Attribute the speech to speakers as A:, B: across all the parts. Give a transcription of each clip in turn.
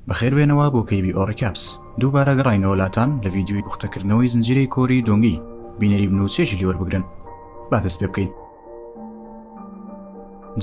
A: بەخێربێنەوە بۆ کەیبی ئۆڕیکاپس دووبارە گەڕاینەوە لاتان لە ڤیدیۆی پوختەکردنەوەی زنجیرەی کۆری دۆنگی بینەری بن و چێژی لێوەربگرن با دەست پێ بکەین.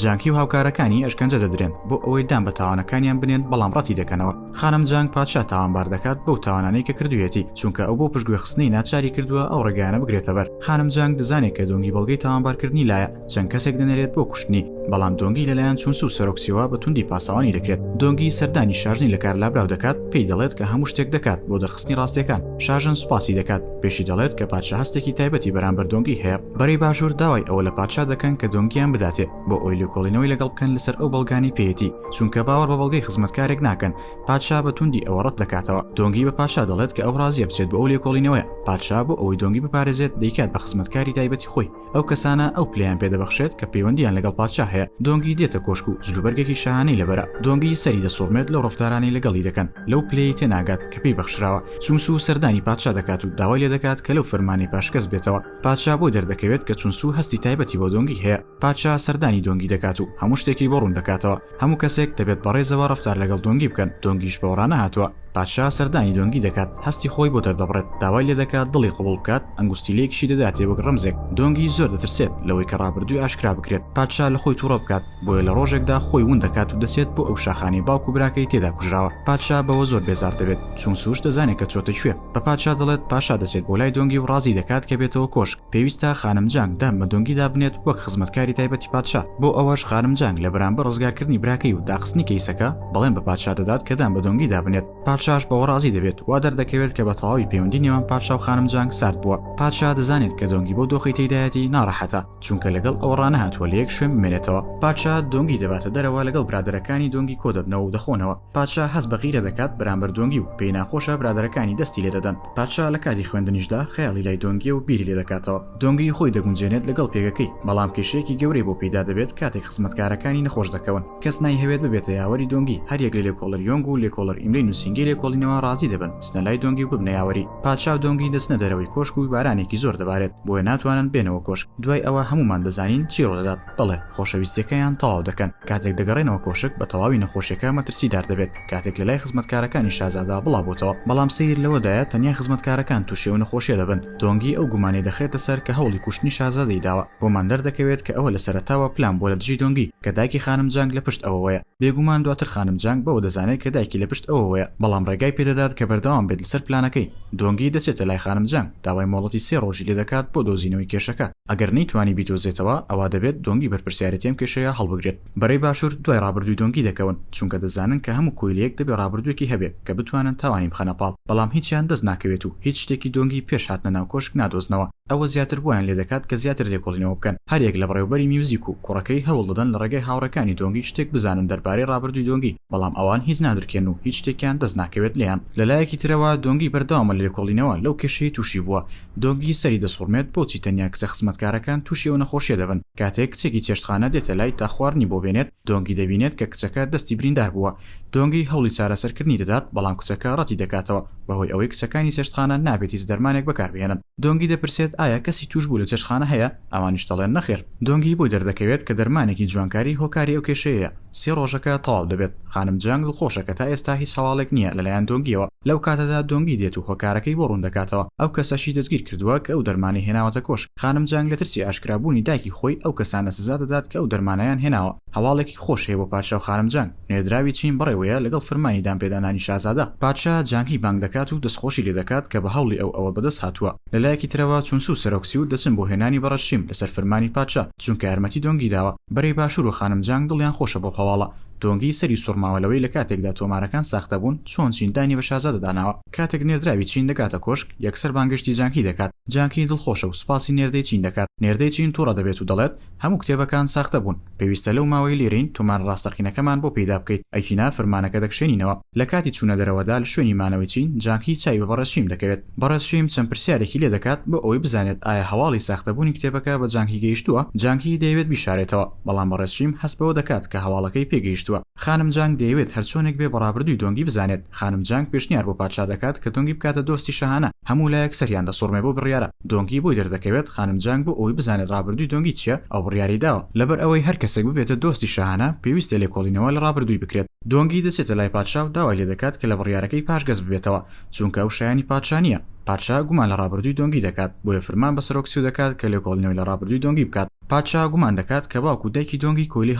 A: جانکی و هاوکارەکانی ئەشکەنجە دەدرێن بۆ ئەوەی دام بە تاوانەکانیان بنێن بەڵام ڕەتی دەکەنەوە. خانم جانگ پادشا تاوانبار دەکات بەو تاوانانەی کە کردوێتی چونکە ئەو بۆ پشتگوێ خستنەی ناچاری کردووە ئەو ڕێگایانە بگرێتە بەر. خانم جانگ دەزانێت کە دۆنگی بەڵگەی تاوانبارکردنی لایە چەند کەسێک دەنێرێت بۆ کوشتنی، بەڵام دۆنگی لەلایەن چونسو و سەرۆکسیەوە بە توندی پاسەوانی دەکرێت. دۆنگی سەردانی شاژنی لە کار لابراو دەکات، پێی دەڵێت کە هەموو شتێک دەکات بۆ دەرخستنی ڕاستیەکان. شاژن سوپاسی دەکات، پێشی دەڵێت کە پادشا هەستێکی تایبەتی بەرامبەر دۆنگی هەیە. بەرەی باشوور داوای ئەوە لە پادشا دەکەن کە دۆنگیان بداتێ بۆ ئەوی لێکۆڵینەوەی لەگەڵ بکەن لەسەر ئەو بەڵگانی پێیەتی، چونکە باوەڕ بە بەڵگەی خزمەتکارێک ناکەن. پادشا بە توندی ئەوە ڕەت دەکاتەوە. دۆنگی بە پادشا دەڵێت کە ئەو ڕازیە بچێت بە ئەو لێکۆڵینەوەیە. پادشا بۆ ئەوەی دۆنگی بپارێزێت دەیکات بە خزمەتکاری تایبەتی خۆی. ئەو کەسانە ئەو پلەیان پێدەبەخشێت کە پەیوەندیان لەگەڵ پادشا هەیە. دۆنگی دێتە کۆشک و جلوبەرگێکی شاهانەی لەبەرە. دۆنگی سەری دەسوڕمێت لەو ڕەفتارانەی لەگەڵی دەکەن، لەو پلەی تێناگات کە پێی بەخشراوە. چونسو سەردانی پادشا دەکات و داوای لێ دەکات کە لەو فەرمانەی پاشکەس بێتەوە. پادشا بۆ دەردەکەوێت کە چونسو هەستی تایبەتی بۆ دۆنگی هەیە. پادشا سەردانی دۆنگی دەکات و هەموو شتێکی بۆ ڕوون دەکاتەوە. هەموو کەسێک دەبێت بەڕێزەوە ڕەفتار لەگەڵ دۆنگی بکەن. دۆنگیش بەوەڕانە هاتووە. پادشا سەردانی دۆنگی دەکات، هەستی خۆی بۆ دەردەبڕێت، داوای لێ دەکات دڵی قبول بکات، ئەنگوستیلەیەکیشی دەداتێ وەک ڕەمزێک. دۆنگی زۆر دەترسێت لەوەی کە ڕابردووی ئاشکرا بکرێت. پادشا لە خۆی تووڕە بکات، بۆیە لە ڕۆژێکدا خۆی ون دەکات و دەسێت بۆ ئەو شاخانەی باوکو براکەی تێدا کوژراوە. پادشا بەوە زۆر بێزار دەبێت چون سوش دەزانێت کە چۆتە کوێ. بە پادشا دەڵێت، پاشا دەچێت بۆ لای دۆنگی و ڕازی دەکات کە بێتەوە کۆشک. پێویستە خانم جانگ دام بە دۆنگیدا بنێت وەک خزمەتکاری تایبەتی پادشا. بۆ ئەوەش خانم جانگ لە بەرامبەر ڕزگارکردنی براکەی و داخستنی کەیسەکە بەڵێن بە پادشا دەدات کە دام بە دۆنگیدا بنێت. پادشاش بەوە ڕازی دەبێت، وا دەردەکەوێت کە بە تەواوی پەیوەندی نێوان پادشا و خانم جانگ سارد بووە. پادشا دەزانێت کە دۆنگی بۆ دۆخی تێدایەتی ناڕەحەتە چونکە لەگەڵ ئەوە ڕانەهاتووە لە یەک شوێن بمێنێتەوە. پادشا دۆنگی دەباتە دەرەوە لەگەڵ برادەرەکانی دۆنگی کۆ دەبنەوە و دەخۆنەوە. پادشا هەست بە غیرە دەکات بەرامبەر دۆنگی و پێی ناخۆشە برادەرەکانی دەستی لێ دەدەن. پادشا لە کاتی خوێندنیشدا خەیاڵی لای دۆنگی و بیری لێ دەکاتەوە. دۆنگی خۆی دەگونجێنێت لەگەڵ پێگەکەی، بەڵام کێشەیەکی گەورەی بۆ پەیدا دەبێت کاتێک خزمەتکارەکانی نەخۆش دەکەون. کەس نایهەوێت ببێتە یاوەری دۆنگی. هەریەک لە لێکۆڵەر یۆنگ و لێکۆڵەر ئیملەی نووسینگەی لێکۆڵینەوە ڕازی دەبن بچنە لای دۆنگی و ببنە یاوەری. پادشا و دۆنگی دەچنە دەرەوەی کۆشک و بارانێکی زۆر دەبارێت، بۆیە ناتوانن بێنەوە کۆشک. دوای ئەوە هەمومان دەزانین چی ڕۆدەدات. بەڵێ خۆشەویستیەکەیان تەواو دەکەن. کاتێک دەگەڕێنەوە کۆشک بە تەواوی نەخۆشیەکە مەترسیدار دەبێت. کاتێک لە لای خزمەتکارەکانی شازادا بڵاوبۆتەوە، بەڵام سیر لەوەدایە تەنیا خزمەتکارەکان تووشی و نەخۆشیە دەبن. دۆنگی ئەو گومانەی دەخرێتە سەر کە هەوڵی کوشتنی شازادەی داوە. بۆمان دەردەکەوێت کە ئەوە لە سەرەتاوە پلان بۆ لە دژی دۆنگی کە دایکی خانم جانگ لە پشت ئەوەیە. بێگومان دواتر خانم جانگ بەوە دەزانێت کە دایکی لە پشت ئەوەیە، بەڵام ڕێگای پێدەدات کە بەردەوام بێت لەسەر پلانەکەی. دۆنگی دەچێتە لای خانم جانگ، داوای مۆڵەتی 3 ڕۆژی لێ دەکات بۆ دۆزینەوەی کێشەکە. ئەگەر نەیتوانی بیتۆزێتەوە، ئەوا دەبێت دۆنگی بەرپرسیارەتیم کێشەیە هەڵبگرێت. بەرەی باشوور دوای ڕابردووی دۆنگی دەکەون چونکە دەزانن کە هەموو کۆیلەیەک دەبێت ڕابردوویەکی هەبێت کە بتوانن تاوانی بخەنە پاڵ، بەڵام هیچیان دەست ناکەوێت و هیچ شتێکی دۆنگی پێش هاتنە ناو کۆشک نادۆزنەوە. ئەوە زیاتر بۆیان لێ دەکات کە زیاتر لێکۆڵینەوە بکەن. هەرێک لە بەڕێوەبەری میوزیک و کوڕەکەی هەوڵ دەدەن لە ڕێگەی هاوڕەکانی دۆنگی شتێک بزانن دەربارەی ڕابردووی دۆنگی، بەڵام ئەوان هیچ نادرکێن و هیچ شتێکیان دەست ناکەوێت لێیان. لەلایەکی ترەوە دۆنگی بەردەوامە لە لێکۆڵینەوە لەو کێشەی تووشی بووە. دۆنگی سەری دەسوڕمێت بۆچی تەنیا کچە خزمەتکارەکان تووشی و نەخۆشیە دەبن. کاتێک کچێکی چێشتخانە دێتە لای تا خواردنی بۆ بێنێت، دۆنگی دەبینێت کە کچەکە دەستی بریندار بووە. دۆنگی هەوڵی چارەسەرکردنی دەدات، بەڵام کچەکە ڕەتی دەکاتەوە بەهۆی ئەوەی کچەکانی چێشتخانە نابێت هیچ دەرمانێک بەکاربهێنن. دۆنگی دەپرسێت ئایا کەسی توش بوو لە چێشتخانە هەیە؟ ئەوانیش دەڵێن نەخێر. دۆنگی بۆی دەردەکەوێت کە دەرمانێکی جوانکاری هۆکاری ئەو کێشەیە. 3 ڕۆژەکە تەواو دەبێت. خانم جانگ دڵخۆشە کە تا ئێستا هیچ هەواڵێک نییە لەلایەن دۆنگیەوە. لەو کاتەدا دۆنگی دێت و هۆکارەکەی بۆ ڕوون دەکاتەوە. ئەو کەسەشی دەستگیر کردووە کە ئەو دەرمانی هێناوەتە کۆشک. خانم جانگ لە ترسی ئاشکرابوونی دایکی خۆی ئەو کەسانە سزا دەدات کە ئەو دەرمانەیان هێناوە. هەواڵێکی خۆش هەیە بۆ پادشا و خانم جانگ. نێردراوی چین بەڕێوەیە لەگەڵ فەرمانی دامپێدانانی شازادە. پادشا جانگی بانگ دەکات و دەستخۆشی لێ دەکات کە بە هەوڵی ئەوە بەدەست هاتووە. لەلایەکی ترەوە چونسو سەرۆکسی و دەچن بۆ هێنانی بەڕەشیم لەسەر فەرمانی پادشا چونکە یارمەتی دۆنگی داوە. بەرەی باشوور و خانم جانگ دڵیان خۆشە بۆ هەواڵە. دۆنگی سەری سوڕماوەلەوەی لە کاتێکدا تۆمارەکان ساختە بوون چۆن چیندانی بە شازادە داناوە. کاتێک نێردراوی چین دەکاتە کۆشک، یەکسەر بانگشتی جانکی دەکات. جانکی دڵخۆشە و سوپاسی نێردەی چین دەکات. نێردەی چین تووڕە دەبێت و دەڵێت هەموو کتێبەکان ساختە بوون، پێویستە لەو ماوەی لێرەین تۆمار ڕاستەقینەکەمان بۆ پەیدا بکەیت. ئەیکینا فەرمانەکە دەکشێنینەوە. لە کاتی چوونە دەرەوەدا لە شوێنی مانەوەی چین، جانکی چای بە بەڕەشیم دەکەوێت. بەڕەشیم چەند پرسیارێکی لێ دەکات بۆ ئەوەی بزانێت ئایا هەواڵی ساختەبوونی کتێبەکە بە جانکی گەیشتووە. جانکی دەیەوێت بیشارێتەوە، بەڵام بەڕەشیم هەست بەوە دەکات کە هەواڵەکەی پێگەیشتووە. کوشتووە. خانم جانگ دەیەوێت هەرچۆنێک بێ بەڕابردووی دۆنگی بزانێت. خانم جانگ پێشنیار بۆ پادشا دەکات کە دۆنگی بکاتە دۆستی شاهانە. هەموو لایەک سەریان دەسوڕمێ بۆ بڕیارە. دۆنگی بۆی دەردەکەوێت خانم جانگ بۆ ئەوەی بزانێت ڕابردووی دۆنگی چییە ئەو بڕیاری داوە. لەبەر ئەوەی هەر کەسێک ببێتە دۆستی شاهانە پێویستە لێکۆڵینەوە لە ڕابردووی بکرێت. دۆنگی دەچێتە لای پادشا و داوای لێ دەکات کە لە بڕیارەکەی پاشگەز ببێتەوە، چونکە ئەو شایانی پادشا نییە. پادشا گومان لە ڕابردووی دۆنگی دەکات، بۆیە فەرمان بە سەرۆکسیو دەکات کە لێکۆڵینەوەی لە ڕابردووی دۆنگی بکات. پادشا گومان دەکات کە باوکو دایکی دۆنگی کۆیلی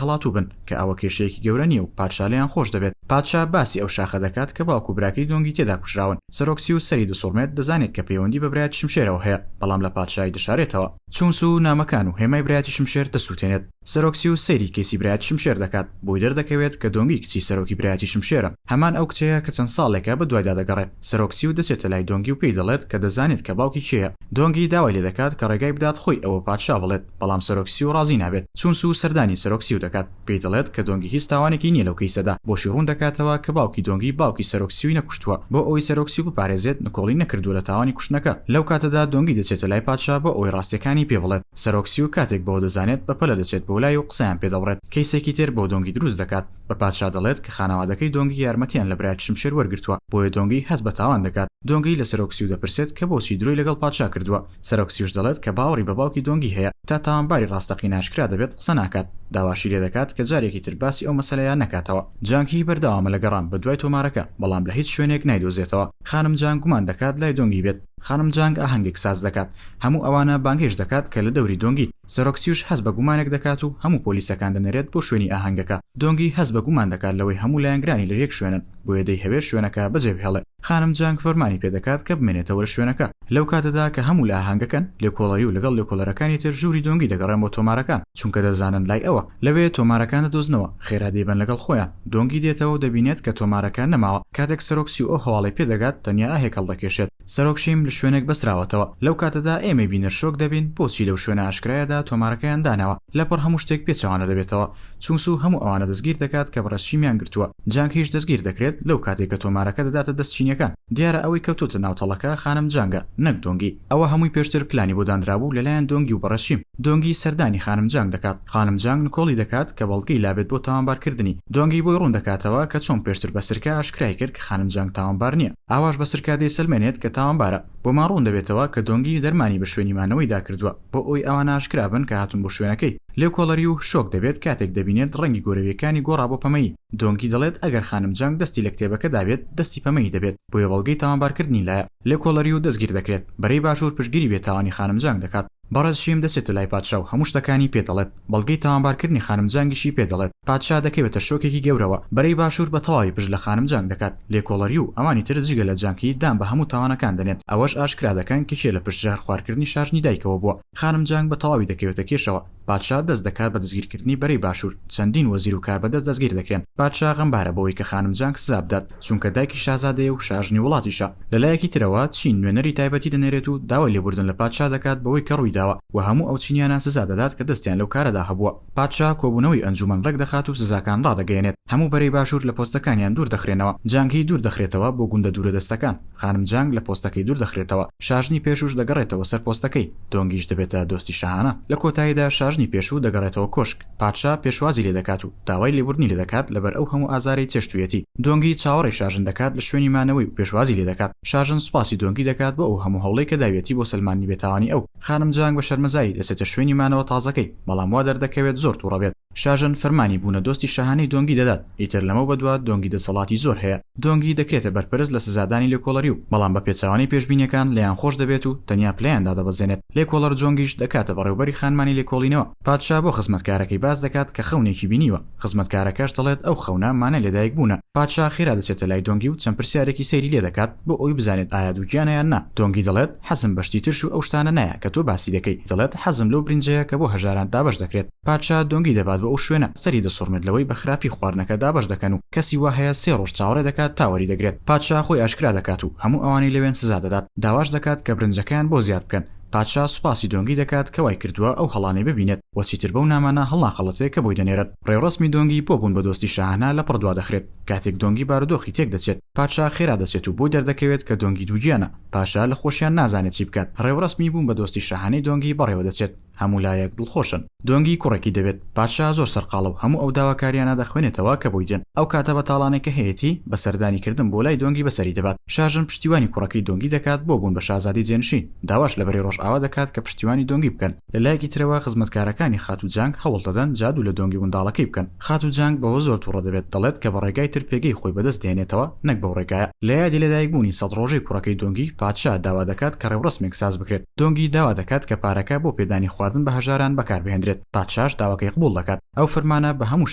A: هەڵاتوو بن کە ئەوە کێشەیەکی گەورە نییە و پادشا لێیان خۆش دەبێت. پادشا باسی ئەو شاخە دەکات کە باوکو براکەی دۆنگی تێدا کوژراون. سەرۆکسیو سەری دەسوڕمێت، دەزانێت کە پەیوەندی بە برایەتی شمشێرەوە هەیە، بەڵام لە پادشای دەشارێتەوە. چونسو و نامەکان و هێمای برایەتی شمشێر دەسووتێنێت. سەرۆکسیو سەیری کەسی برایەتی شمشێر دەکات، بۆی دەردەکەوێت کە دۆنگی کچی سەرۆکی برایەتی شمشێرە. هەمان ئەو کچەیە کە چەند ساڵێکە بە دوایدا دەگەڕێت. سەرۆکسیو دەچێتە لای دۆنگی و پێی دەڵێت کە دەزانێت کە باوکی کێیە. دۆنگی داوای لێ دەکات کە ڕێگای بدات خۆی ئەوە پادشا بڵێت، بەڵام سەرۆکسیو ڕازی نابێت. چونسو سەردانی سەرۆکسیو دەکات، پێی دەڵێت کە دۆنگی هیچ تاوانێکی نییە لەو کەیسەدا. بۆشی ڕوون دەکاتەوە کە باوکی دۆنگی باوکی سەرۆکسیوی نەکوشتووە، بۆ ئەوەی سەرۆکسیو بپارێزێت نکۆڵی نەکردووە لە تاوانی کوشتنەکە. لەو کاتەدا دۆنگی دەچێتە لای پادشا بۆ ئەوەی ڕاستیەکانی پێ بڵێت. سەرۆکسیو کاتێک بەوە دەزانێت بەپەلە دەچێت بۆ لای و قسەیان پێ دەڵێت. کەیسێکی تر بۆ دۆنگی دروست دەکات. بە پادشا دەڵێت کە خانەوادەکەی دۆنگی یارمەتیان لە برایەتی شمشێر وەرگرتووە، بۆیە دۆنگی هەست بە تاوان دەکات. دۆنگی لە سەرۆکسیو دەپرسێت کە بۆچی درۆی لەگەڵ پادشا کردووە. سەرۆکسیوش دەڵێت کە باوەڕی بە باوکی دۆنگی هەیە، تا تاوانباری ڕاستەقینە ئاشکرا دەبێت قسە ناکات. داواشی لێ دەکات کە جارێکی تر باسی ئەو مەسەلەیە نەکاتەوە. جانگی بەردەوامە لە گەڕان بە دوای تۆمارەکە، بەڵام لە هیچ شوێنێک نایدۆزێتەوە. خانم جانگ گومان دەکات لای دۆنگی بێت. خانم جانگ ئاهەنگێک ساز دەکات، هەموو ئەوانە بانگێش دەکات کە لە دەوری دۆنگی. سەرۆکسیوش هەست بە گومانێک دەکات و هەموو پۆلیسەکان دەنێرێت بۆ شوێنی ئاهەنگەکە. دۆنگی هەست بە گومان دەکات لەوەی هەموو لایەنگرانی لە یەک شوێنن، بۆیە دەیهەوێت شوێنەکە بەجێ بهێڵێت. خانم جانگ فەرمانی پێدەکات کە بمێنێتەوە لە شوێنەکە. لەو کاتەدا کە هەموو لە ئاهەنگەکەن، لێکۆڵەری و لەگەڵ لێکۆڵەرەکانی تر ژووری دۆنگی دەگەڕێن بۆ تۆمارەکان، چونکە دەزانن لای ئەوە لەوێ تۆمارەکان دەدۆزنەوە، خێرا دەیبەن لەگەڵ خۆیان. دۆنگی دێتەوە و دەبینێت کە تۆمارەکان نەماوە. کاتێک سەرۆکسیو ئەو هەواڵەی پێدەگات تەنیا ئاهێکەڵ دەکێشێت. سەرۆکشیم لە شوێنێک بەسراوەتەوە. لەو کاتەدا ئێمە بینەر شۆک دەبین بۆچی لەو شوێنە ئاشکرایەدا تۆمارەکەیان داناوە. لەپڕ هەموو شتێک پێچەوانە دەبێتەوە. چونسو هەموو ئەوانە دەستگیر دەکات کە بەڕەشیمیان گرتووە. جانگ هیچ دەستگیر دەکرێت لەو کاتێک کە تۆمارەکە دەداتە دەست چینیەکان. دیارە ئەوەی کەوتوتە ناوتەڵەکە خانم جانگە، نەک دۆنگی. ئەوە هەمووی پێشتر پلانی بۆ دانرابوو لەلایەن دۆنگی و بەڕەشیم. دۆنگی سەردانی خانم جانگ دەکات. خانم جانگ نکۆڵی دەکات کە بەڵگەی لابێت بۆ تاوانبارکردنی. دۆنگی بۆی ڕوون دەکاتەوە کە چۆن پێشتر بە سرکە ئاشکرای کرد کە خانم جانگ تاوانبار نییە. ئاواش بە سرکە دەیسەلمێنێت کە تاوانبارە. بۆمان ڕوون دەبێتەوە کە دۆنگی دەرمانی بە شوێنی مانەوەیدا کردووە بۆ ئەوەی ئەوانە ئاشکرا بن کە هاتون بۆ شوێنەکەی. لێکۆڵەری و شۆک دەبێت کاتێک دەبینێت ڕەنگی گۆرەویەکانی گۆڕا بۆ پەمەیی. دۆنگی دەڵێت ئەگەر خانم جانگ دەستی لە کتێبەکە دابێت دەستی پەمەیی دەبێت، بۆیە بەڵگەی تاوانبارکردنی لایە. لێکۆڵەری و دەستگیر دەکرێت. بەرەی باشوور پشتگیری بێتاوانی خانم جانگ دەکات. بەڕێزشیم دەچێتە لای پادشا و هەموو شتەکانی پێدەڵێت. بەڵگەی تاوانبارکردنی خانم جانگیشی پێدەڵێت. پادشا دەکەوێتە شۆکێکی گەورەوە. بەرەی باشوور بە تەواوی پشت لە خانم جانگ دەکات. لێکۆڵەری و ئەوانی تر جگە لە جانگی دام بە هەموو تاوانەکان دەنێت. ئەوەش ئاشکرا دەکەن کە کێ لە پشتژار خواردکردنی شاژنی دایکەوە بووە. خانم جانگ بە تەواوی دەکەوێتە کێشەوە. پادشا دەست دەکات بە دەستگیرکردنی بەرەی باشوور. چەندین وەزیر و کاربەدەست دەستگیر دەکرێن. پادشا غەمبارە بەوەی کە خانم جانگ سزا بدات، چونکە دایکی شازادەیە و شاژنی وڵاتیشە. لەلایەکی ترەوە چین نوێنەری تایبەتی دەنێرێت و داوای لێبوردن لە پادشا دەکات بەوەی کە ڕووی داوە و هەموو ئەو چینیانە سزا دەدات کە دەستیان لەو کارەدا هەبووە. پادشا کۆبوونەوەی ئەنجومەن ڕێک دەخات و سزاکان ڕادەگەیەنێت. هەموو بەرەی باشوور لە پۆستەکانیان دوور دەخرێنەوە. جانگی دوور دەخرێتەوە بۆ گوندە دوورە دەستەکان. خانم جانگ لە پۆستەکەی دوور دەخرێتەوە. شاژنی پێشوش دەگەڕێتەوە سەر پۆستەکەی. دۆنگیش دەبێتە دۆستی شاهانە. لە کۆتاییدا شاژنی پێشوو دەگەڕێتەوە کۆشک. پادشا پێشوازی لێ دەکات و داوای لێبوردنی لێ دەکات لەبەر ئەو هەموو ئازاری چێشتوویەتی. دۆنگی چاوەڕێی شاژن دەکات لە شوێنی مانەوەی و پێشوازی لێ دەکات. شاژن سوپاسی دۆنگی دەکات بۆ ئەو هەموو هەوڵەی کە داوێتی بۆ سلمانی بێتاوانی ئەو. خانم جانگ بە شەرمەزایی دەچێتە شوێنی مانەوە تازەکەی، بەڵام وا دەردەکەوێت زۆر تووڕە بێت. شاژن فەرمانی بوونە دۆستی شاهانەی دۆنگی دەدات. ئیتر لەمە بەدوات دۆنگی دەسەڵاتی زۆر هەیە. دۆنگی دەکرێتە بەرپرس لە سزادانی لێکۆڵەری و بەڵام بە پێچاوانی پێشبینیەکان لەیان خۆش دەبێت و تەنیا پلەیاندا دەبەزێنێت. لێکۆڵەر جۆنگیش دەکاتە بەڕێوەبەری خانمانی لێکۆڵینەوە. پادشا بۆ خزمەتکارەکەی باز دەکات کە خەونێکی بینیوە. خزمەتکارەکەش دەڵێت ئەو خەونە مانە لێدایک بوونە. پادشا خێرا دەچێتە لای دۆنگی و چەند پرسیارێکی سەیری لێ دەکات بۆ ئەوی بزانێت ئایا دووگیانە یان نا. دۆنگی دەڵێت حەزم بەشتی ترش و ئەو شتانە نایە کە تۆ باسی دەکەی. دەڵێت حەزم لەو برنجەیە کە بۆ هەژاران دابەش دەکرێت. پادشا دۆنگی دەبات بە ئەو شوێنە سەری دەسوڕمێت لەوەی بە خراپی خواردنەکە دابەش دەکەن و کەسی وا هەیە 3 ڕۆژ چاوەڕێ دەکات تاوەری دەگرێت. پادشا خۆی ئاشکرا دەکات و هەموو ئەوانەی لەوێن سزا دەدات. داواش دەکات کە برنجەکان بۆ زیاد بکەن. پادشا سوپاسی دۆنگی دەکات کە وای کردووە ئەو هەڵانەی ببینێت و چیتر بەو نامانە هەڵناخەڵەتێک کە بۆی دەنێرێت. ڕێوڕسمی دۆنگی بۆ بوون بە دۆستی شاهانە لە پڕدوا دەخرێت. کاتێک دۆنگی بارودۆخی تێک دەچێت، پادشا خێرا دەچێت و بۆی دەردەکەوێت کە دۆنگی دووگیانە. پادشا لە خۆشیان نازانێت چی بکات. ڕێوڕسمی بوون بە دۆستی شاهانەی دۆنگی بەڕێوە دەچێت. هەموو لایەک دڵخۆشن. دۆنگی کوڕێکی دەبێت پادشا زۆر سەرقاڵە و هەموو ئەو داواکاریانە دەخوێنێتەوە کە بۆی دێن. ئەو کاتە بەتاڵانێکە هەیەی بە سەردانیکردن بۆ لای دۆنگی بەسەری دەبات. شاژن پشتیوانی کوڕەکەی دۆنگی دەکات بۆ بوون بە شازادی جێنشین. داواش لەبەری ڕۆژئاوا دەکات کە پشتیوانی دۆنگی بکەن. لەلایەکی ترەوە خزمەتکارەکانی خاتوجانگ هەوڵ دەدەن جادو لە دۆنگی منداڵەکەی بکەن. خاتوجانگ بەوە زۆر تووڕە دەبێت دەڵێت کە بە ڕێگای تر پێگەی خۆی بەدەست دێنێتەوە نەک بەو ڕێگایە. لە یادی لەدایکبوونی سەد ڕۆژەی کوڕەکەی دۆنگی پادشا داوا دەکات کە ڕێوڕسمێک ساز بکرێت. دۆنگی داوا دەکات کە پارەکە بۆ پێدانی خواردن بە هەژاران بەکاربهێنرێت. پادشاش داواکەی قبوڵ دەکات. ئەو فەرمانە بە هەموو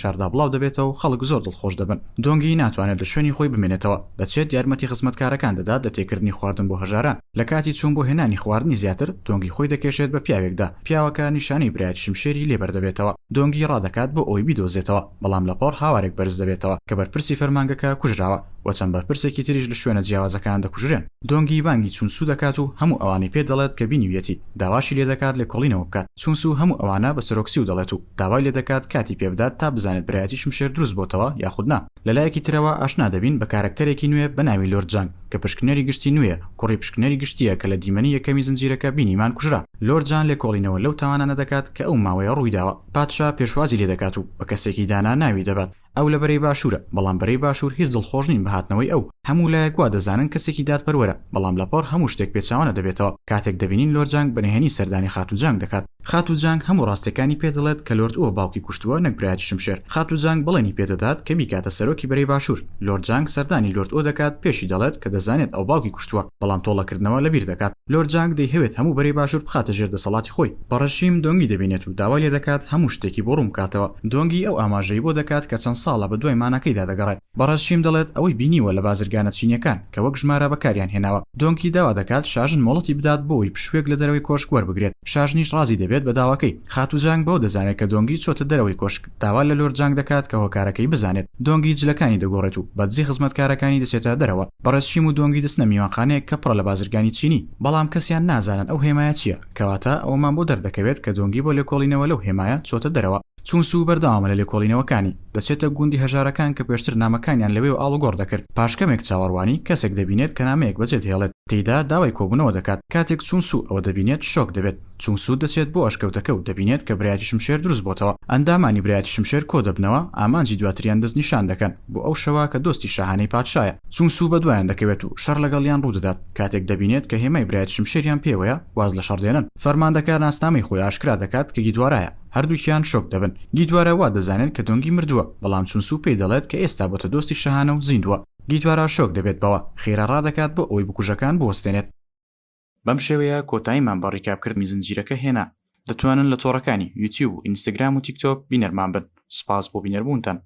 A: شاردا بڵاو دەبێتەوە و خەڵک زۆر دڵخۆش دەبن. دۆنگی ناتوانێت لە شوێنی خۆی بمێنێتەوە. دەچێت یارمەتی خزمەتکارەکان دەدات لە تێکردنی خواردن بۆ هەژاران. لە کاتی چوون بۆ هێنانی خواردنی زیاتر دۆنگی خۆی دەکێشێت بە پیاوێکدا. پیاوەکە نیشانەی برایەتی شمشێری لێبەر دەبێتەوە. دۆنگی ڕادەکات بۆ ئەوی بیدۆزێتەوە، بەڵام لە پۆڕ هاوارێک بەرز دەبێتەوە کە بەرپرسی فەرمانگەکە کوژراوە و چەند بەرپرسێکی تریش لە شوێنە جیاوازەکان دەکوژرێن. دۆنگی بانگی چونسو دەکات و هەموو ئەوانەی پێ دەڵێت کە بینیویەتی داواشی لێ دەکات لێ کۆڵینەوە بکات. چونسو هەموو ئەوانە بە سەرۆکسی و دەڵێت و داوای لێ دەکات کاتی پێ بدات تا بزانێت برایەتی شمشێر دروست بۆتەوە یاخود نا. لەلایەکی ترەوە ئاشنا دەبین بە کارکتەرێکی نوێ بە ناوی لۆرد جانگ کە پشکنەری گشتی نوێیە، کوڕی پشکنەری گشتیە کە لە دیمەنی یەکەمی زنجیرەکە بینیمان کوژرا. لۆرد جان لێ کۆڵینەوە لەو تاوانانە دەکات کە ئەو ماوەیە ڕوویداوە. پادشا پێشوازی لێ دەکات و بە کەسێکی دانا ناوی دەبات. ئەو لە بەرەی باشوورە، بەڵام بەرەی باشوور هیچ دڵخۆش نین بەهاتنەوەی ئەو. هەموو لایەک وا دەزانن کەسێکی دادپەروەرە، بەڵام لە پۆڕ هەموو شتێک پێچاوانە دەبێتەوە. کاتێک دەبینین لۆرد جانگ بەنهێنی سەردانی خاتوجانگ دەکات. خاتوجانگ هەموو ڕاستەکانی پێ دەڵێت کە لۆرد ئەوە باوکی کوشتووە نەک برایەتی شمشێر. خاتوجانگ بەڵێنی پێدەدات کە بیکاتە سەرۆکی بەرەی باشوور. لۆرد جانگ سەردانی لۆرد ئەو دەکات، پێشی دەڵێت کە دەزانێت ئەو باوکی کوشتووە، بەڵام تۆڵەکردنەوە لەبیر دەکات. لۆرد جانگ دەیهەوێت هەموو بەرەی باشوور بخاتە ژێر دەسەڵاتی خۆی. بەڕەشیم دۆنگی دەبینێت و داوای لێ دەکات هەموو شتێکی بۆ ڕوون بکاتەوە. دۆنگی ئەو ئاماژەی بۆ دەکات کە چەند ساڵە بە دوای مانەکەیدا دەگەڕێت. بەڕەشیم دەڵێت ئەوەی بینیوە لە بازرگانە چینیەکان کە وەک ژمارە بەکاریان هێناوە. دۆنگی داوا دەکات شاژن مۆڵەتی بدات بۆی پشوێک لە دەرەوەی کۆشک وەربگرێت. شاژنیش ڕازی دەبێت بە داواکەی. خاتوجانگ بەو دەزانێت کە دۆنگی چۆتە دەرەوەی کۆشک. داوا لە لۆرد جانگ دەکات کە هۆکارەکەی بزانێت. دۆنگی جلەکانی دەگۆڕێت و بەدزی خزمەتکارەکانی دەچێتە دەرەوە. بەڕەشیم و دۆنگی دەستنە میوانخانەیەک کە پڕە لە بازرگانی چینی، بەڵام کەسیان نازانن ئەو هێمایە چییە، کەواتە ئەومان بۆ دەردەکەوێت کە دۆنگی بۆ لێکۆڵینەوە لەو هێمایە چۆتە دەرەوە. چونسو بەردەوامە لە لێکۆڵینەوەکانی دەچێتە گوندی هەژارەکان کە پێشتر نامەکانیان لەوێ و ئاڵوگۆڕ دەکرد. پاشکەمێک چاوەڕوانی کەسێک دەبینێت کە نامەیەک بەجێت هێڵێت، تێیدا داوای کۆبوونەوە دەکات. کاتێک چونسو ئەوە دەبینێت شۆک دەبێت. چونسو دەچێت بۆ ئەشکەوتەکە و دەبینێت کە برایەتی شمشێر دروست بۆتەوە. ئەندامانی برایەتی شمشێر کۆ دەبنەوە، ئامانجی دواتریان دەست نیشان دەکەن بۆ ئەو شەوە کە دۆستی شاهانەی پادشایە. چونسو بەدوایان دەکەوێت و شەڕ لەگەڵیان ڕوو دەدات. کاتێک دەبینێت کە هێمای برایەتی شمشێریان پێوەیە واز لە شەڕ دێنن. فەرماندەکار ناسنامەی خۆی ئاشکرا دەکات کە گیدوارایە. هەردووکیان شۆک دەبن. گیدوارە وا دەزانێت کە دۆنگی مردووە، بەڵام چونسو پێی دەڵێت کە ئێستا بۆتە دۆستی شاهانە و زیندووە. گیدوارە شۆک دەبێت بەوە، خێرا ڕادەکات بۆ ئەوی بکوژەکان بوەستێنێت. بەم شێوەیە کۆتاییمان بە ڕێکابکردنی زنجیرەکە هێنا. دەتوانن لە تۆڕەکانی یوتیوب و ئینستاگرام و تیکتۆک بینەرمان بن. سپاس بۆ بینەربوونتان.